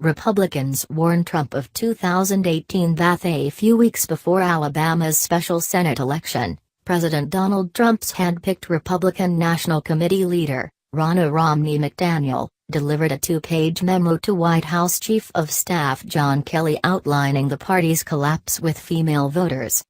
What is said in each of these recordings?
Republicans warn Trump of 2018 that a few weeks before Alabama's special Senate election, President Donald Trump's hand-picked Republican National Committee leader, Ronna Romney McDaniel, delivered a two-page memo to White House Chief of Staff John Kelly outlining the party's collapse with female voters.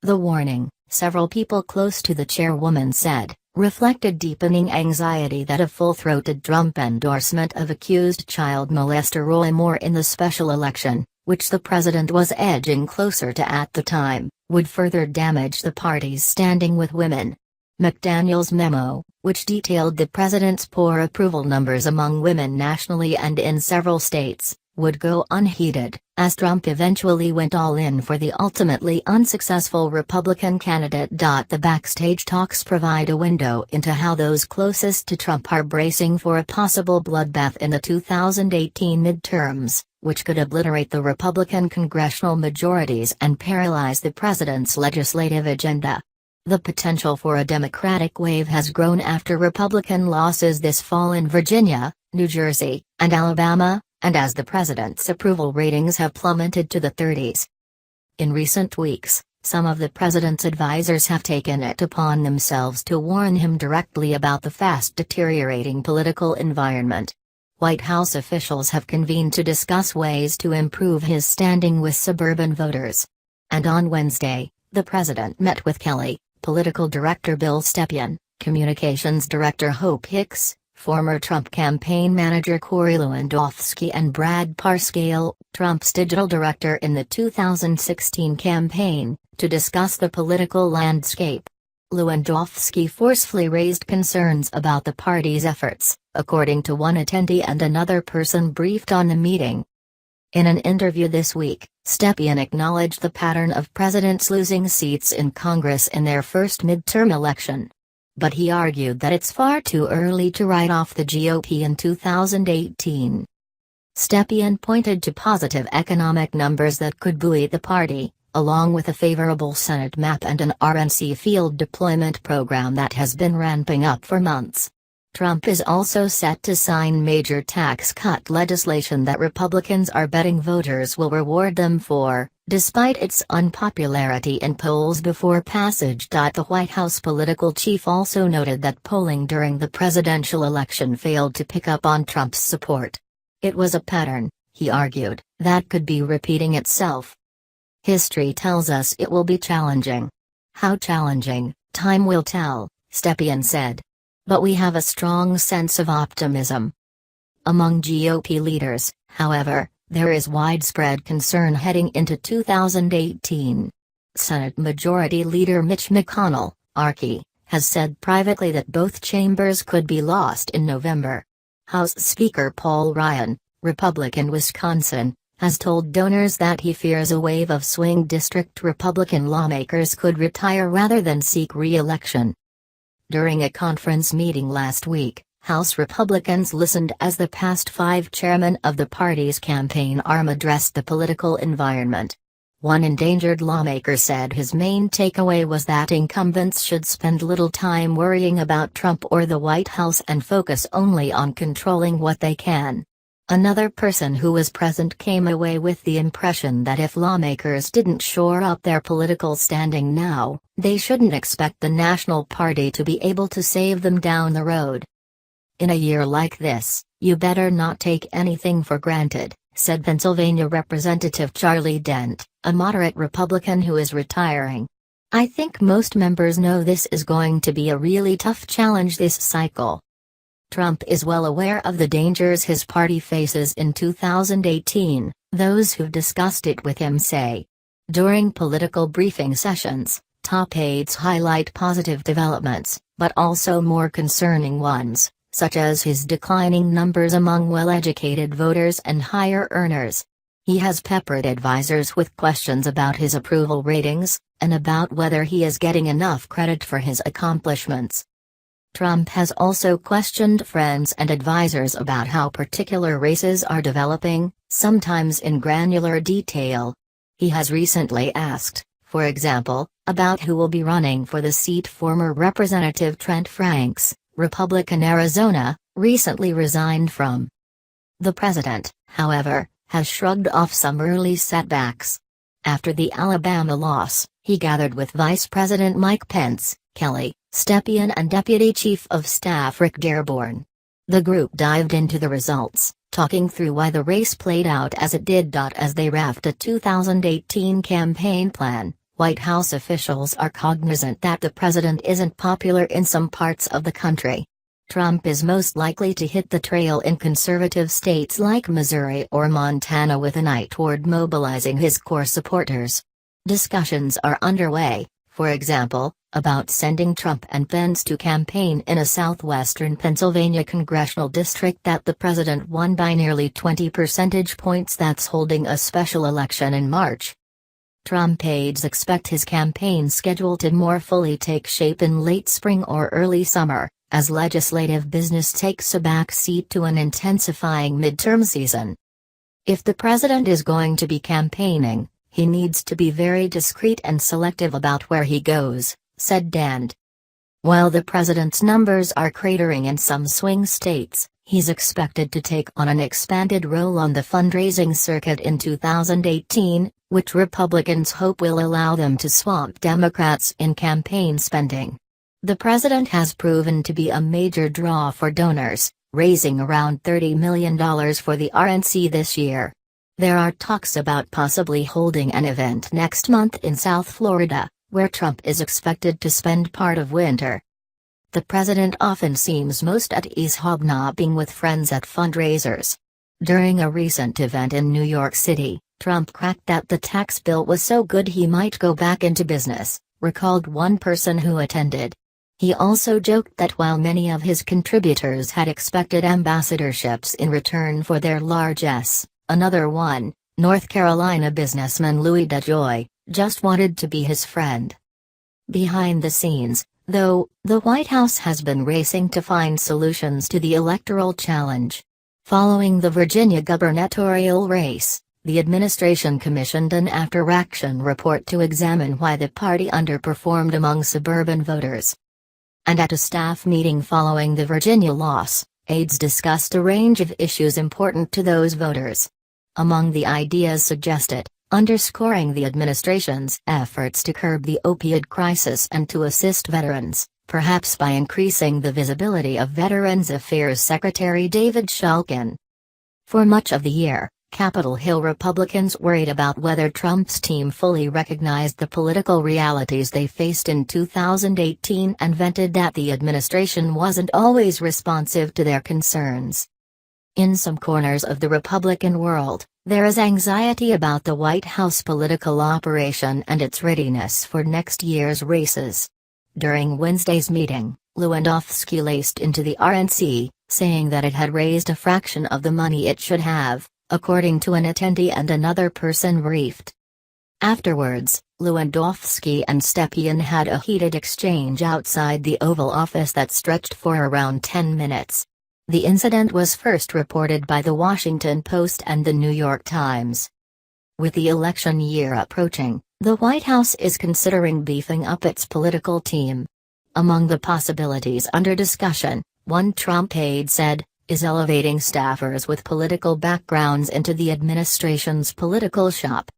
The warning, several people close to the chairwoman said, reflected deepening anxiety that a full-throated Trump endorsement of accused child molester Roy Moore in the special election, which the president was edging closer to at the time, would further damage the party's standing with women. McDaniel's memo, which detailed the president's poor approval numbers among women nationally and in several states, would go unheeded, as Trump eventually went all in for the ultimately unsuccessful Republican candidate. The backstage talks provide a window into how those closest to Trump are bracing for a possible bloodbath in the 2018 midterms, which could obliterate the Republican congressional majorities and paralyze the president's legislative agenda. The potential for a Democratic wave has grown after Republican losses this fall in Virginia, New Jersey, and Alabama, and as the president's approval ratings have plummeted to the 30s. In recent weeks, some of the president's advisors have taken it upon themselves to warn him directly about the fast deteriorating political environment. White House officials have convened to discuss ways to improve his standing with suburban voters. And on Wednesday, the president met with Kelly, Political Director Bill Stepien, Communications Director Hope Hicks, former Trump campaign manager Corey Lewandowski and Brad Parscale, Trump's digital director in the 2016 campaign, to discuss the political landscape. Lewandowski forcefully raised concerns about the party's efforts, according to one attendee and another person briefed on the meeting. In an interview this week, Stepien acknowledged the pattern of presidents losing seats in Congress in their first midterm election. But he argued that it's far too early to write off the GOP in 2018. Stepien pointed to positive economic numbers that could buoy the party, along with a favorable Senate map and an RNC field deployment program that has been ramping up for months. Trump is also set to sign major tax cut legislation that Republicans are betting voters will reward them for, despite its unpopularity in polls before passage. The White House political chief also noted that polling during the presidential election failed to pick up on Trump's support. It was a pattern, he argued, that could be repeating itself. History tells us it will be challenging. How challenging, time will tell, Stepien said. But we have a strong sense of optimism. Among GOP leaders, however, there is widespread concern heading into 2018. Senate Majority Leader Mitch McConnell, RK, has said privately that both chambers could be lost in November. House Speaker Paul Ryan, Republican Wisconsin, has told donors that he fears a wave of swing district Republican lawmakers could retire rather than seek re-election. During a conference meeting last week, House Republicans listened as the past five chairmen of the party's campaign arm addressed the political environment. One endangered lawmaker said his main takeaway was that incumbents should spend little time worrying about Trump or the White House and focus only on controlling what they can. Another person who was present came away with the impression that if lawmakers didn't shore up their political standing now, they shouldn't expect the National Party to be able to save them down the road. In a year like this, you better not take anything for granted, said Pennsylvania Representative Charlie Dent, a moderate Republican who is retiring. I think most members know this is going to be a really tough challenge this cycle. Trump is well aware of the dangers his party faces in 2018, those who've discussed it with him say. During political briefing sessions, top aides highlight positive developments, but also more concerning ones, such as his declining numbers among well-educated voters and higher earners. He has peppered advisors with questions about his approval ratings, and about whether he is getting enough credit for his accomplishments. Trump has also questioned friends and advisors about how particular races are developing, sometimes in granular detail. He has recently asked, for example, about who will be running for the seat former Representative Trent Franks, Republican Arizona, recently resigned from. The president, however, has shrugged off some early setbacks. After the Alabama loss, he gathered with Vice President Mike Pence, Kelly, Stepien and Deputy Chief of Staff Rick Dearborn. The group dived into the results, talking through why the race played out as it did. As they raft a 2018 campaign plan, White House officials are cognizant that the president isn't popular in some parts of the country. Trump is most likely to hit the trail in conservative states like Missouri or Montana with an eye toward mobilizing his core supporters. Discussions are underway, for example, about sending Trump and Pence to campaign in a southwestern Pennsylvania congressional district that the president won by nearly 20 percentage points that's holding a special election in March. Trump aides expect his campaign schedule to more fully take shape in late spring or early summer, as legislative business takes a back seat to an intensifying midterm season. If the president is going to be campaigning, he needs to be very discreet and selective about where he goes, said Dand. While the president's numbers are cratering in some swing states, he's expected to take on an expanded role on the fundraising circuit in 2018, which Republicans hope will allow them to swamp Democrats in campaign spending. The president has proven to be a major draw for donors, raising around $30 million for the RNC this year. There are talks about possibly holding an event next month in South Florida, where Trump is expected to spend part of winter. The president often seems most at ease hobnobbing with friends at fundraisers. During a recent event in New York City, Trump cracked that the tax bill was so good he might go back into business, recalled one person who attended. He also joked that while many of his contributors had expected ambassadorships in return for their largesse, another one, North Carolina businessman Louis DeJoy, just wanted to be his friend. Behind the scenes, though, the White House has been racing to find solutions to the electoral challenge. Following the Virginia gubernatorial race, the administration commissioned an after-action report to examine why the party underperformed among suburban voters. And at a staff meeting following the Virginia loss, aides discussed a range of issues important to those voters. Among the ideas suggested, underscoring the administration's efforts to curb the opioid crisis and to assist veterans, perhaps by increasing the visibility of Veterans Affairs Secretary David Shulkin. For much of the year, Capitol Hill Republicans worried about whether Trump's team fully recognized the political realities they faced in 2018 and vented that the administration wasn't always responsive to their concerns. In some corners of the Republican world, there is anxiety about the White House political operation and its readiness for next year's races. During Wednesday's meeting, Lewandowski laced into the RNC, saying that it had raised a fraction of the money it should have, according to an attendee and another person briefed. Afterwards, Lewandowski and Stepien had a heated exchange outside the Oval Office that stretched for around 10 minutes. The incident was first reported by The Washington Post and The New York Times. With the election year approaching, the White House is considering beefing up its political team. Among the possibilities under discussion, one Trump aide said, is elevating staffers with political backgrounds into the administration's political shop.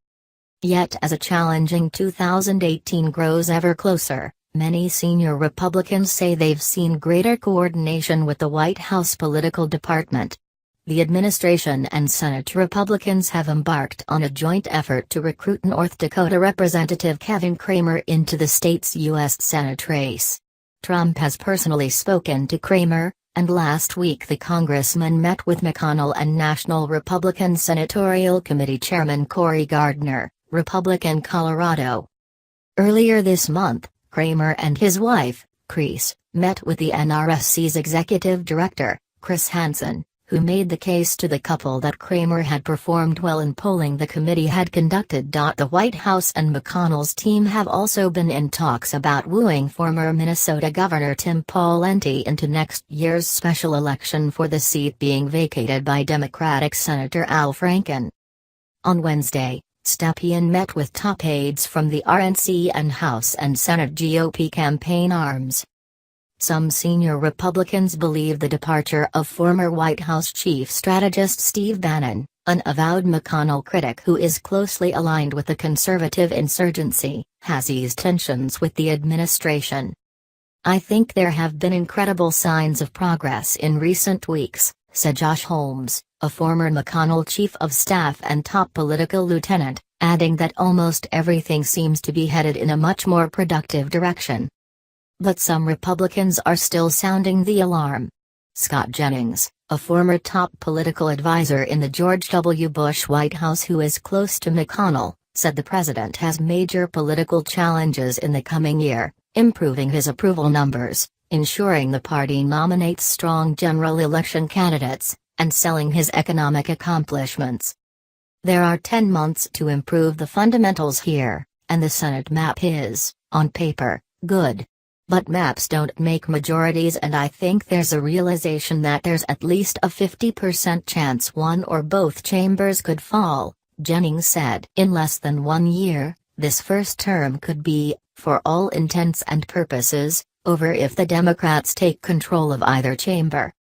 Yet as a challenging 2018 grows ever closer, many senior Republicans say they've seen greater coordination with the White House political department. The administration and Senate Republicans have embarked on a joint effort to recruit North Dakota Representative Kevin Cramer into the state's U.S. Senate race. Trump has personally spoken to Cramer, and last week the congressman met with McConnell and National Republican Senatorial Committee Chairman Cory Gardner, Republican Colorado. Earlier this month, Cramer and his wife, Chris, met with the NRSC's executive director, Chris Hansen, who made the case to the couple that Cramer had performed well in polling the committee had conducted. The White House and McConnell's team have also been in talks about wooing former Minnesota Governor Tim Pawlenty into next year's special election for the seat being vacated by Democratic Senator Al Franken. On Wednesday, Stepien met with top aides from the RNC and House and Senate GOP campaign arms. Some senior Republicans believe the departure of former White House chief strategist Steve Bannon, an avowed McConnell critic who is closely aligned with the conservative insurgency, has eased tensions with the administration. "I think there have been incredible signs of progress in recent weeks," said Josh Holmes, a former McConnell chief of staff and top political lieutenant, adding that almost everything seems to be headed in a much more productive direction. But some Republicans are still sounding the alarm. Scott Jennings, a former top political advisor in the George W. Bush White House who is close to McConnell, said the president has major political challenges in the coming year: improving his approval numbers, ensuring the party nominates strong general election candidates, and selling his economic accomplishments. "There are 10 months to improve the fundamentals here, and the Senate map is, on paper, good. But maps don't make majorities, and I think there's a realization that there's at least a 50% chance one or both chambers could fall," Jennings said. "In less than 1 year, this first term could be, for all intents and purposes, over if the Democrats take control of either chamber."